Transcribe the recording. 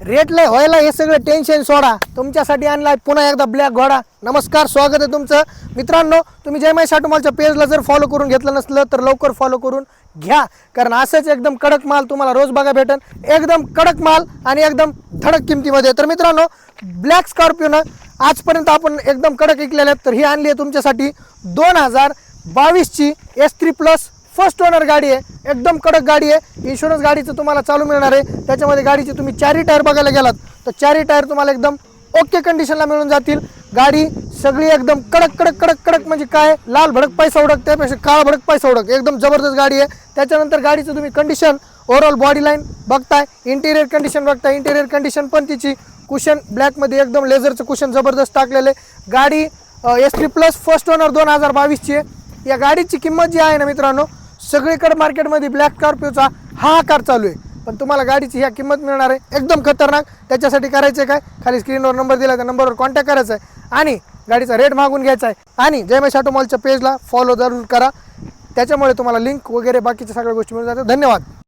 Rate लय व्हायला हे सगळं टेन्शन सोडा, तुमच्यासाठी आणलाय पुन्हा एकदा ब्लॅक घोडा। नमस्कार, स्वागत आहे तुमचं मित्रांनो। तुम्ही जय महेश ऑटोमॉलच्या पेजला जर फॉलो करून घेतलं नसलं तर लवकर फॉलो करून घ्या, कारण असंच एकदम कडक माल तुम्हाला रोज बघा भेटन, एकदम कडक माल आणि एकदम धडक किमतीमध्ये। तर मित्रांनो, ब्लॅक स्कॉर्पिओनं आजपर्यंत आपण एकदम कडक विकलेले आहेत, तर ही आणली आहे तुमच्यासाठी 2022 ची S3 प्लस फर्स्ट ओनर गाडी आहे। एकदम कडक गाडी आहे, इन्शुरन्स गाडीचं तुम्हाला चालू मिळणार आहे। त्याच्यामध्ये गाडीचे तुम्ही चारही टायर बघायला गेलात तर चारही टायर तुम्हाला एकदम ओके कंडिशनला मिळून जातील। गाडी सगळी एकदम कडक कडक कडक कडक म्हणजे काय, लाल भडक पैसा उडक त्यापेक्षा काळा भडक पैसा उडक, एकदम जबरदस्त गाडी आहे। त्याच्यानंतर गाडीचं तुम्ही कंडिशन, ओव्हरऑल बॉडी लाईन बघताय, इंटिरियर कंडिशन बघताय, इंटिरियर कंडिशन पण तिची कुशन ब्लॅकमध्ये एकदम लेझरचं कुशन जबरदस्त टाकलेलं आहे। गाडी S3 प्लस फर्स्ट ओनर 2022 ची आहे। या गाडीची किंमत जी आहे ना मित्रांनो, सगळीकडे मार्केटमध्ये ब्लॅक स्कॉर्पिओचा हाहाकार चालू आहे, पण तुम्हाला गाडीची ह्या किंमत मिळणार आहे एकदम खतरनाक। त्याच्यासाठी करायचं काय, खाली स्क्रीनवर नंबर दिला त्या नंबरवर कॉन्टॅक्ट करायचा आहे आणि गाडीचा रेट मागून घ्यायचा आहे। आणि जय महेश ऑटोमॉलच्या पेजला फॉलो जरूर करा, त्याच्यामुळे तुम्हाला लिंक वगैरे बाकीच्या सगळ्या गोष्टी मिळून जातात। धन्यवाद।